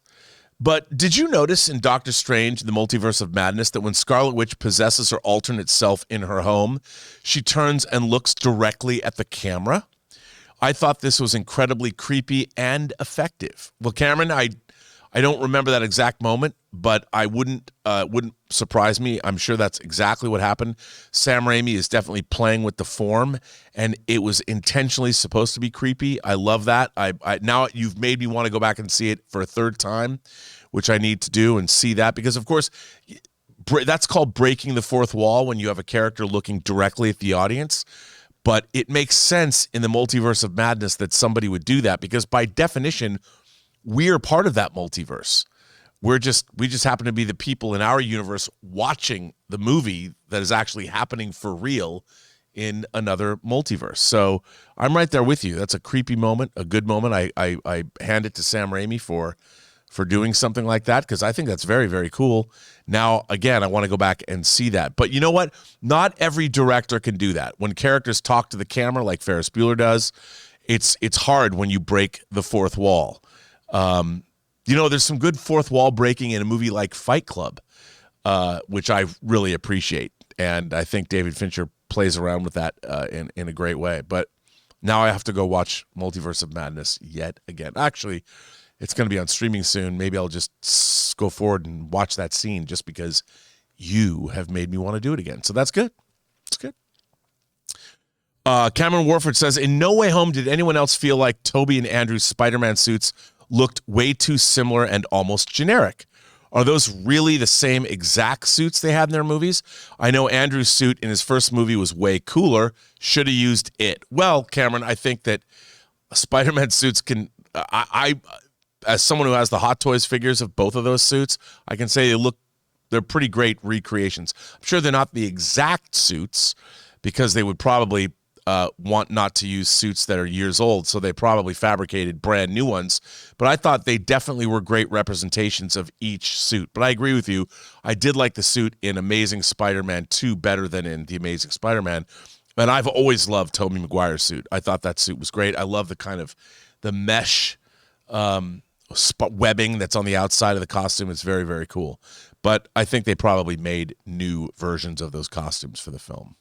But did you notice in Doctor Strange, the Multiverse of Madness, that when Scarlet Witch possesses her alternate self in her home, she turns and looks directly at the camera? I thought this was incredibly creepy and effective. Well, Cameron, I don't remember that exact moment, but I wouldn't surprise me. I'm sure that's exactly what happened. Sam Raimi is definitely playing with the form, and it was intentionally supposed to be creepy. I love that. I now you've made me want to go back and see it for a third time, which I need to do and see that, because of course that's called breaking the fourth wall when you have a character looking directly at the audience. But it makes sense in the Multiverse of Madness that somebody would do that, because by definition, we are part of that multiverse. We just happen to be the people in our universe watching the movie that is actually happening for real in another multiverse. So I'm right there with you. That's a creepy moment, a good moment. I hand it to Sam Raimi for doing something like that, because I think that's very, very cool. Now, again, I want to go back and see that. But you know what? Not every director can do that. When characters talk to the camera like Ferris Bueller does, it's hard when you break the fourth wall. There's some good fourth wall breaking in a movie like Fight Club, which I really appreciate. And I think David Fincher plays around with that in a great way. But now I have to go watch Multiverse of Madness yet again. Actually, it's going to be on streaming soon. Maybe I'll just go forward and watch that scene just because you have made me want to do it again. So that's good. It's good. Cameron Warford says, in No Way Home did anyone else feel like Toby and Andrew's Spider-Man suits looked way too similar and almost generic? Are those really the same exact suits they had in their movies? I know Andrew's suit in his first movie was way cooler. Should have used it. Well, Cameron, I think that Spider-Man suits can... I as someone who has the Hot Toys figures of both of those suits, I can say they're pretty great recreations. I'm sure they're not the exact suits, because they would probably want not to use suits that are years old, so they probably fabricated brand new ones. But I thought they definitely were great representations of each suit. But I agree with you. I did like the suit in Amazing Spider-Man 2 better than in The Amazing Spider-Man. And I've always loved Tobey Maguire's suit. I thought that suit was great. I love the mesh webbing that's on the outside of the costume. It's very, very cool. But I think they probably made new versions of those costumes for the film.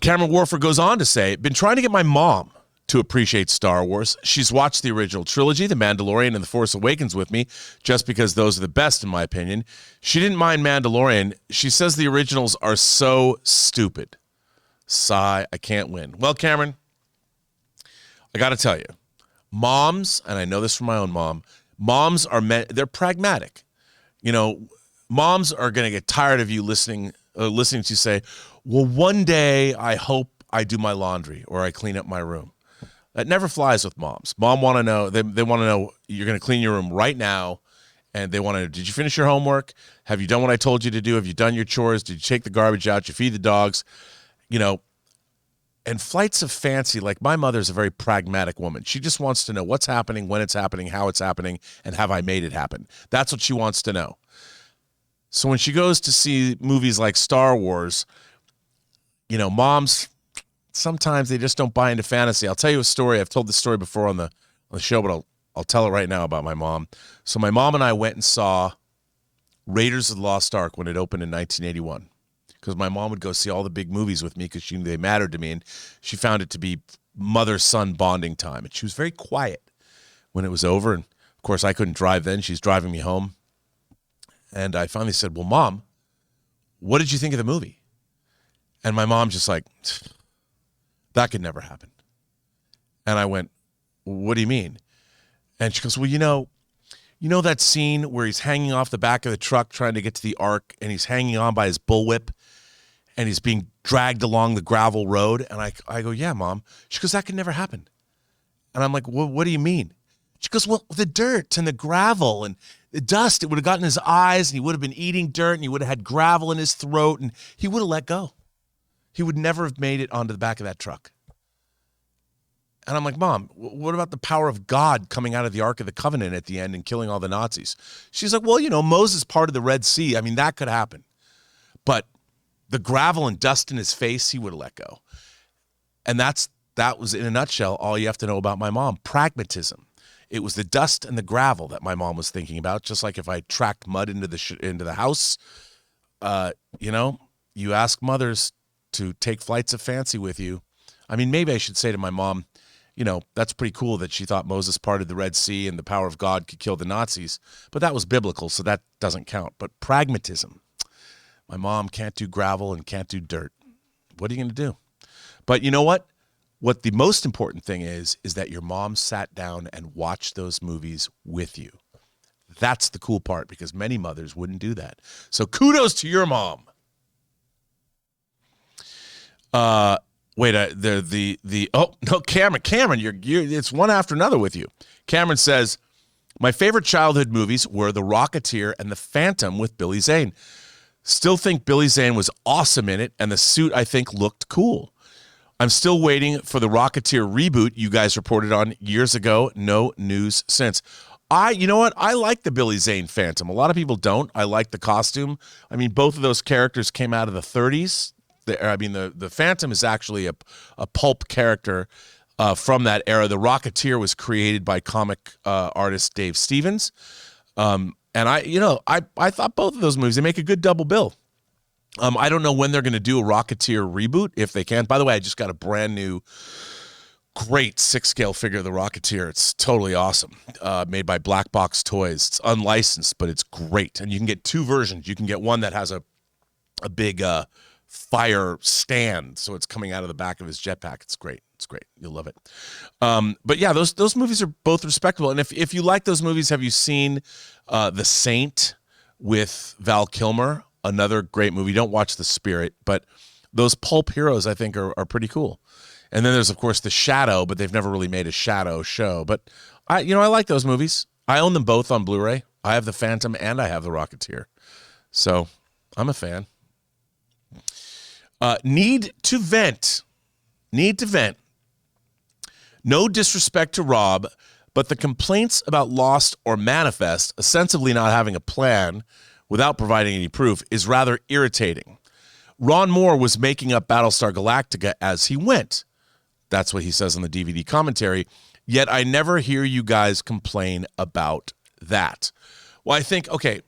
Cameron Warford goes on to say, been trying to get my mom to appreciate Star Wars. She's watched the original trilogy, The Mandalorian and The Force Awakens with me, just because those are the best in my opinion. She didn't mind Mandalorian. She says the originals are so stupid. Sigh, I can't win. Well, Cameron, I got to tell you, moms, and I know this from my own mom, moms they're pragmatic. Moms are going to get tired of you listening to you say, well, one day I hope I do my laundry or I clean up my room. That never flies with moms. Mom want to know, they want to know you're going to clean your room right now, and they want to know, did you finish your homework? Have you done what I told you to do? Have you done your chores? Did you take the garbage out? Did you feed the dogs? And flights of fancy, like my mother's a very pragmatic woman. She just wants to know what's happening, when it's happening, how it's happening, and have I made it happen? That's what she wants to know. So when she goes to see movies like Star Wars, moms, sometimes they just don't buy into fantasy. I'll tell you a story. I've told this story before on the show, but I'll tell it right now about my mom. So my mom and I went and saw Raiders of the Lost Ark when it opened in 1981. Because my mom would go see all the big movies with me because she knew they mattered to me, and she found it to be mother-son bonding time. And she was very quiet when it was over. And, of course, I couldn't drive then. She's driving me home. And I finally said, well, Mom, what did you think of the movie? And my mom's just like, that could never happen. And I went, what do you mean? And she goes, well, you know that scene where he's hanging off the back of the truck trying to get to the Ark, and he's hanging on by his bullwhip, and he's being dragged along the gravel road? And I go, yeah, Mom. She goes, that could never happen. And I'm like, well, what do you mean? She goes, well, the dirt and the gravel and the dust, it would have gotten his eyes, and he would have been eating dirt, and he would have had gravel in his throat, and he would have let go. He would never have made it onto the back of that truck. And I'm like, Mom, what about the power of God coming out of the Ark of the Covenant at the end and killing all the Nazis? She's like, well, Moses parted the Red Sea. I mean, that could happen. But the gravel and dust in his face, he would have let go. And that's that was, in a nutshell, all you have to know about my mom. Pragmatism. It was the dust and the gravel that my mom was thinking about. Just like if I tracked mud into the house, you ask mothers to take flights of fancy with you. I mean, maybe I should say to my mom, that's pretty cool that she thought Moses parted the Red Sea and the power of God could kill the Nazis. But that was biblical, so that doesn't count. But pragmatism. My mom can't do gravel and can't do dirt. What are you going to do? But you know what? What the most important thing is that your mom sat down and watched those movies with you. That's the cool part, because many mothers wouldn't do that. So kudos to your mom. Cameron, you're it's one after another with you. Cameron says, my favorite childhood movies were The Rocketeer and The Phantom with Billy Zane. Still think Billy Zane was awesome in it, and the suit, I think, looked cool. I'm still waiting for the Rocketeer reboot you guys reported on years ago. No news since. You know what? I like the Billy Zane Phantom. A lot of people don't. I like the costume. I mean, both of those characters came out of the 30s. The Phantom is actually a pulp character from that era. The Rocketeer was created by comic artist Dave Stevens. And I thought both of those movies, they make a good double bill. I don't know when they're going to do a Rocketeer reboot, if they can. By the way, I just got a brand new, great 6-scale figure of the Rocketeer. It's totally awesome. Made by Black Box Toys. It's unlicensed, but it's great. And you can get two versions. You can get one that has a big fire stand, so it's coming out of the back of his jetpack. It's great. It's great. You'll love it. But yeah, those movies are both respectable. And if you like those movies, have you seen The Saint with Val Kilmer? Another great movie. Don't watch The Spirit, but those pulp heroes, I think, are pretty cool. And then there's, of course, The Shadow, but they've never really made a Shadow show. But I like those movies. I own them both on Blu-ray. I have The Phantom and I have The Rocketeer. So I'm a fan. Need to vent. No disrespect to Rob, but the complaints about Lost or Manifest, ostensibly not having a plan without providing any proof, is rather irritating. Ron Moore was making up Battlestar Galactica as he went. That's what he says on the DVD commentary. Yet I never hear you guys complain about that. Well, I think, okay,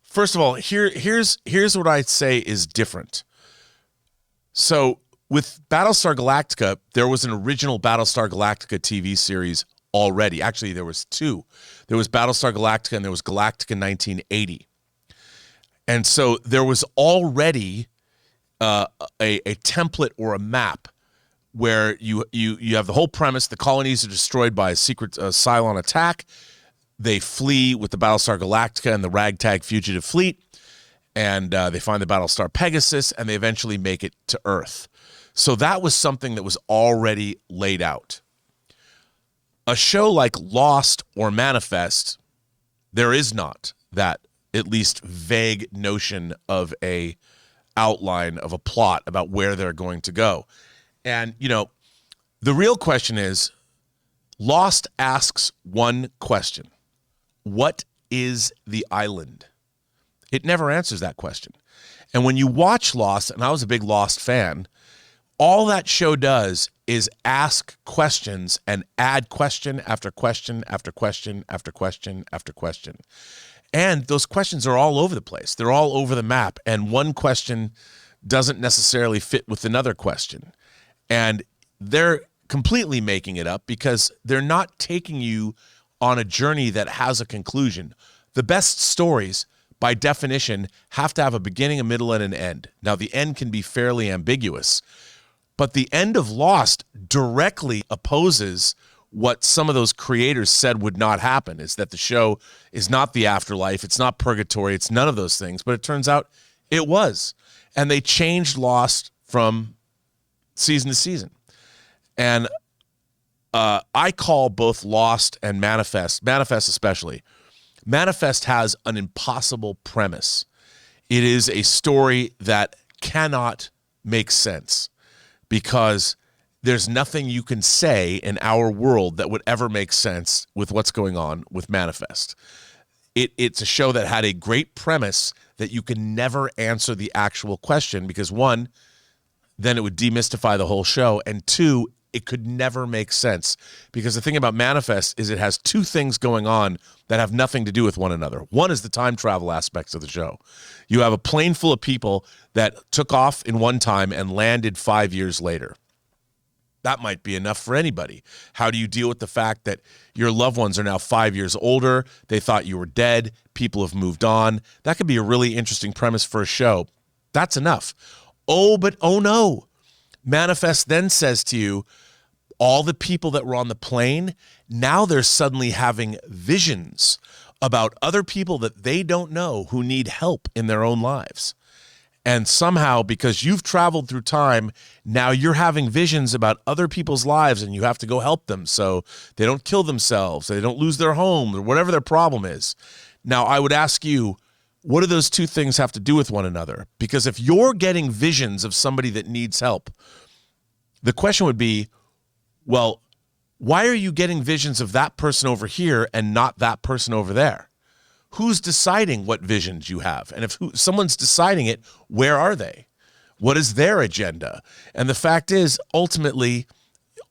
first of all, here's what I'd say is different. So with Battlestar Galactica, there was an original Battlestar Galactica TV series already. Actually, there was two. There was Battlestar Galactica and there was Galactica 1980. And so there was already a template or a map where you have the whole premise. The colonies are destroyed by a secret Cylon attack. They flee with the Battlestar Galactica and the ragtag fugitive fleet. And they find the Battlestar Pegasus, and they eventually make it to Earth. So that was something that was already laid out. A show like Lost or Manifest, there is not that at least vague notion of a outline of a plot about where they're going to go. And, the real question is, Lost asks one question. What is the island? It never answers that question. And when you watch Lost, and I was a big Lost fan, all that show does is ask questions and add question after question after question after question after question. And those questions are all over the place. They're all over the map. And one question doesn't necessarily fit with another question. And they're completely making it up because they're not taking you on a journey that has a conclusion. The best stories, by definition, have to have a beginning, a middle, and an end. Now, the end can be fairly ambiguous, but the end of Lost directly opposes what some of those creators said would not happen, is that the show is not the afterlife, it's not purgatory, it's none of those things, but it turns out it was. And they changed Lost from season to season. And I call both Lost and Manifest especially, Manifest has an impossible premise. It is a story that cannot make sense because there's nothing you can say in our world that would ever make sense with what's going on with Manifest. It's a show that had a great premise that you can never answer the actual question because, one, then it would demystify the whole show, and two, it could never make sense, because the thing about Manifest is it has two things going on that have nothing to do with one another. One is the time travel aspects of the show. You have a plane full of people that took off in one time and landed 5 years later. That might be enough for anybody. How do you deal with the fact that your loved ones are now 5 years older? They thought you were dead. People have moved on. That could be a really interesting premise for a show. That's enough. Oh, but oh no. Manifest then says to you, all the people that were on the plane, now they're suddenly having visions about other people that they don't know who need help in their own lives. And somehow, because you've traveled through time, now you're having visions about other people's lives and you have to go help them so they don't kill themselves, they don't lose their home, or whatever their problem is. Now, I would ask you, what do those two things have to do with one another? Because if you're getting visions of somebody that needs help, the question would be, well, why are you getting visions of that person over here and not that person over there? Who's deciding what visions you have? And if someone's deciding it, where are they? What is their agenda? And the fact is, ultimately,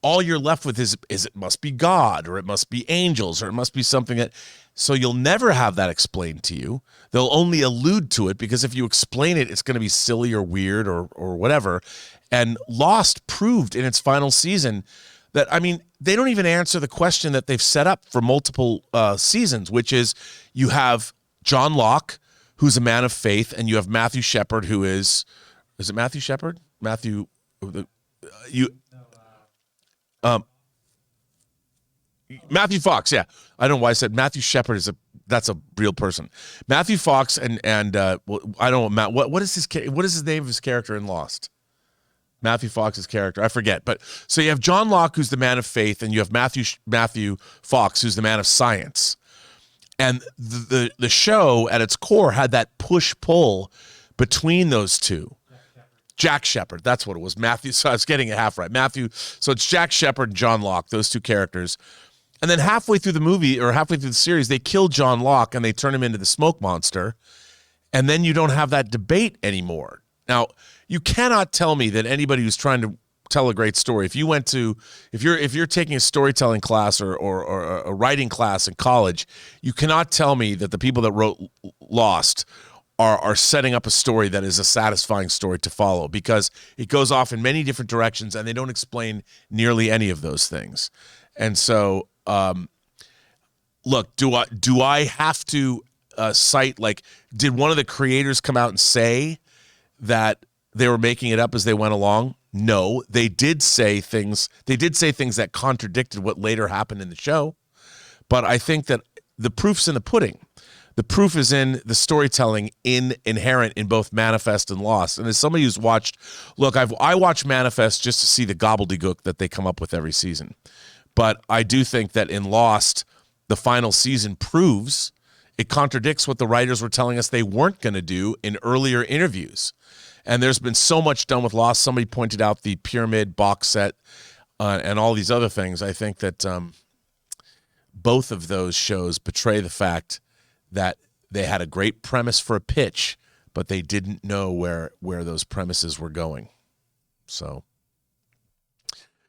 all you're left with is it must be God, or it must be angels, or it must be something that... So you'll never have that explained to you. They'll only allude to it, because if you explain it, it's going to be silly or weird or whatever. And Lost proved in its final season that, I mean, they don't even answer the question that they've set up for multiple seasons, which is you have John Locke, who's a man of faith, and you have Matthew Shepard, who is it Matthew Shepard? Matthew Fox, yeah. I don't know why I said Matthew Shepard that's a real person. Matthew Fox and well, I don't know, what is his name of his character in Lost? Matthew Fox's character, I forget. But so you have John Locke, who's the man of faith, and you have Matthew Fox, who's the man of science. And the show at its core had that push-pull between those two. Jack Shepherd, that's what it was. Matthew, so I was getting it half right. So it's Jack Shepherd and John Locke, those two characters. And then halfway through the movie, or halfway through the series, they kill John Locke and they turn him into the smoke monster. And then you don't have that debate anymore. Now, you cannot tell me that anybody who's trying to tell a great story, if you're taking a storytelling class or a writing class in college, you cannot tell me that the people that wrote Lost are setting up a story that is a satisfying story to follow, because it goes off in many different directions and they don't explain nearly any of those things. And so, look, do I have to cite, like, did one of the creators come out and say that they were making it up as they went along? No, they did say things. They did say things that contradicted what later happened in the show. But I think that the proof's in the pudding. The proof is in the storytelling inherent in both Manifest and Lost. And as somebody who's watched, look, I watch Manifest just to see the gobbledygook that they come up with every season. But I do think that in Lost, the final season proves it contradicts what the writers were telling us they weren't going to do in earlier interviews. And there's been so much done with Lost. Somebody pointed out the Pyramid box set and all these other things. I think that both of those shows betray the fact that they had a great premise for a pitch, but they didn't know where those premises were going. So,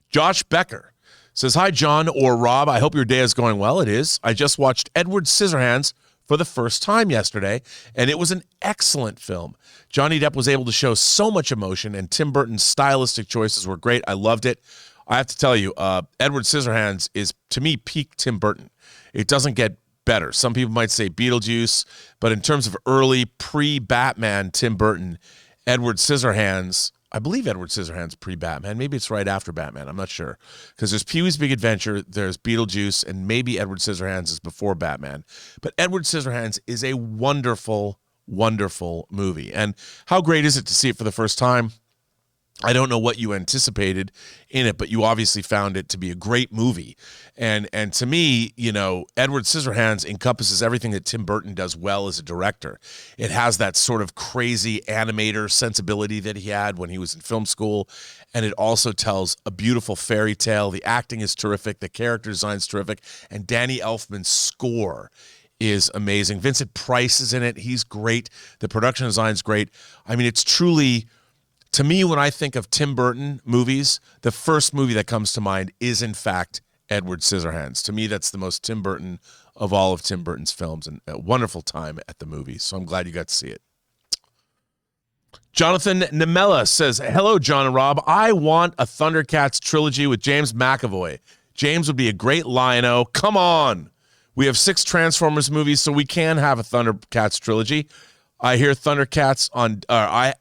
Josh Becker says, "Hi, John or Rob. I hope your day is going well." It is. I just watched Edward Scissorhands for the first time yesterday, and it was an excellent film. Johnny Depp was able to show so much emotion, and Tim Burton's stylistic choices were great. I loved it. I have to tell you, Edward Scissorhands is, to me, peak Tim Burton. It doesn't get better. Some people might say Beetlejuice, but in terms of early pre-Batman Tim Burton, Edward Scissorhands, I believe Edward Scissorhands pre-Batman. Maybe it's right after Batman. I'm not sure. Because there's Pee-wee's Big Adventure, there's Beetlejuice, and maybe Edward Scissorhands is before Batman. But Edward Scissorhands is a wonderful, wonderful movie. And how great is it to see it for the first time? I don't know what you anticipated in it, but you obviously found it to be a great movie. And to me, you know, Edward Scissorhands encompasses everything that Tim Burton does well as a director. It has that sort of crazy animator sensibility that he had when he was in film school, and it also tells a beautiful fairy tale. The acting is terrific, the character design is terrific, and Danny Elfman's score is amazing. Vincent Price is in it. He's great. The production design is great. I mean, it's truly To me, when I think of Tim Burton movies, the first movie that comes to mind is, in fact, Edward Scissorhands. To me, that's the most Tim Burton of all of Tim Burton's films, and a wonderful time at the movies. So I'm glad you got to see it. Jonathan Nemella says, hello, John and Rob. I want a Thundercats trilogy with James McAvoy. James would be a great Lion-O. Come on. We have 6 Transformers movies, so we can have a Thundercats trilogy. I hear Thundercats on, I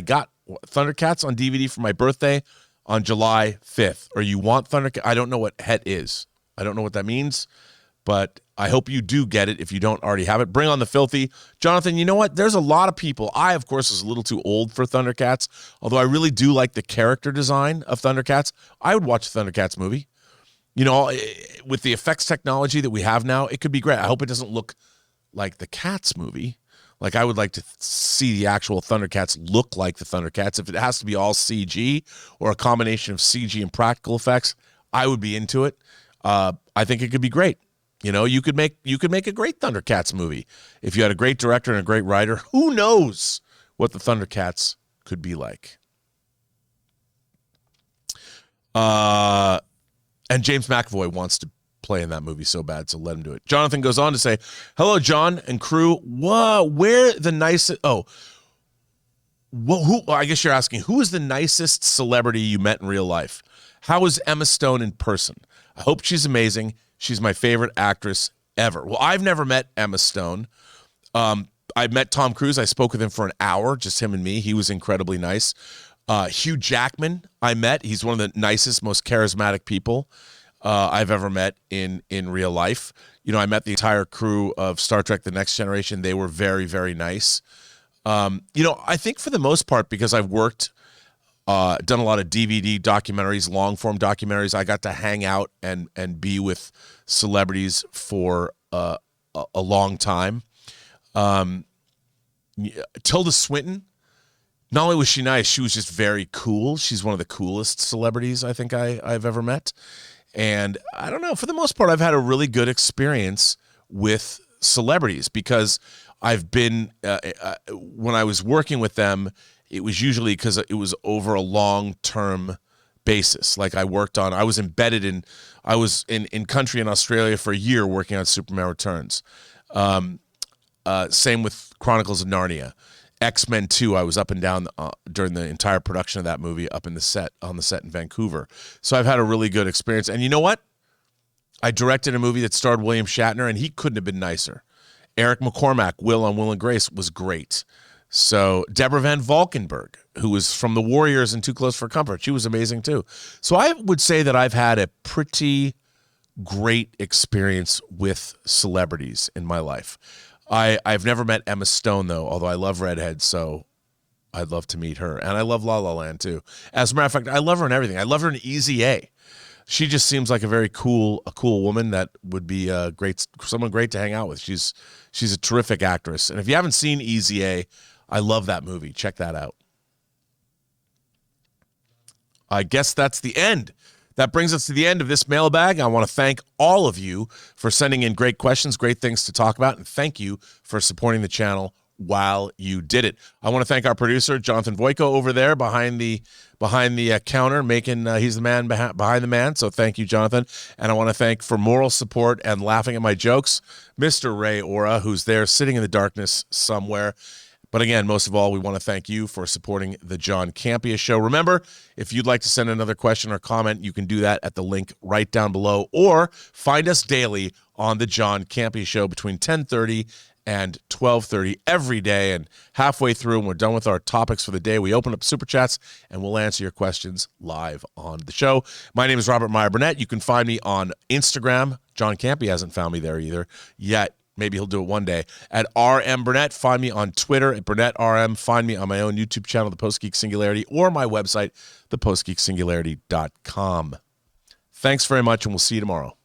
got Thundercats on DVD for my birthday on July 5th. Or you want Thundercats? I don't know what het is. I don't know what that means, but I hope you do get it if you don't already have it. Bring on the filthy. Jonathan, you know what? There's a lot of people. I, of course, was a little too old for Thundercats, although I really do like the character design of Thundercats. I would watch a Thundercats movie. You know, with the effects technology that we have now, it could be great. I hope it doesn't look like the Cats movie. Like, I would like to see the actual Thundercats look like the Thundercats. If it has to be all CG or a combination of CG and practical effects, I would be into it. I think it could be great. You know, you could make a great Thundercats movie if you had a great director and a great writer. Who knows what the Thundercats could be like? And James McAvoy wants to play in that movie so bad, so let him do it. Jonathan goes on to say, hello, John and crew. Where the nicest... Oh, who? I guess you're asking, who is the nicest celebrity you met in real life? How is Emma Stone in person? I hope she's amazing. She's my favorite actress ever. Well, I've never met Emma Stone. I met Tom Cruise. I spoke with him for an hour, just him and me. He was incredibly nice. Hugh Jackman, I met. He's one of the nicest, most charismatic people I've ever met in real life. You know, I met the entire crew of Star Trek The Next Generation. They were very, very nice. You know, I think for the most part, because I've worked, done a lot of DVD documentaries, long-form documentaries, I got to hang out and be with celebrities for a long time. Tilda Swinton, not only was she nice, she was just very cool. She's one of the coolest celebrities I think I've ever met. And I don't know, for the most part, I've had a really good experience with celebrities because I've been, when I was working with them, it was usually because it was over a long-term basis. Like I was embedded in, I was in country in Australia for a year working on Superman Returns. Same with Chronicles of Narnia. X-Men 2, I was up and down during the entire production of that movie up on the set in Vancouver. So I've had a really good experience. And you know what? I directed a movie that starred William Shatner, and he couldn't have been nicer. Eric McCormack, Will on Will and Grace, was great. So Deborah Van Valkenburg, who was from The Warriors and Too Close for Comfort, she was amazing too. So I would say that I've had a pretty great experience with celebrities in my life. I've never met Emma Stone, though, although I love redheads, so I'd love to meet her. And I love La La Land, too. As a matter of fact, I love her in everything. I love her in Easy A. She just seems like a cool woman that would be someone great to hang out with. She's a terrific actress. And if you haven't seen Easy A, I love that movie. Check that out. I guess that's the end. That brings us to the end of this mailbag. I want to thank all of you for sending in great questions, great things to talk about, and thank you for supporting the channel while you did it. I want to thank our producer, Jonathan Voico, over there behind the counter, making he's the man behind the man. So thank you, Jonathan. And I want to thank, for moral support and laughing at my jokes, Mr. Ray Ora, who's there sitting in the darkness somewhere. But again, most of all, we want to thank you for supporting the John Campea Show. Remember, if you'd like to send another question or comment, you can do that at the link right down below, or find us daily on the John Campea Show between 10:30 and 12:30 every day. And halfway through, when we're done with our topics for the day, we open up Super Chats, and we'll answer your questions live on the show. My name is Robert Meyer Burnett. You can find me on Instagram. John Campea hasn't found me there either yet. Maybe he'll do it one day. At RM Burnett. Find me on Twitter at BurnettRM. Find me on my own YouTube channel, The Post Geek Singularity, or my website, thepostgeeksingularity.com. Thanks very much, and we'll see you tomorrow.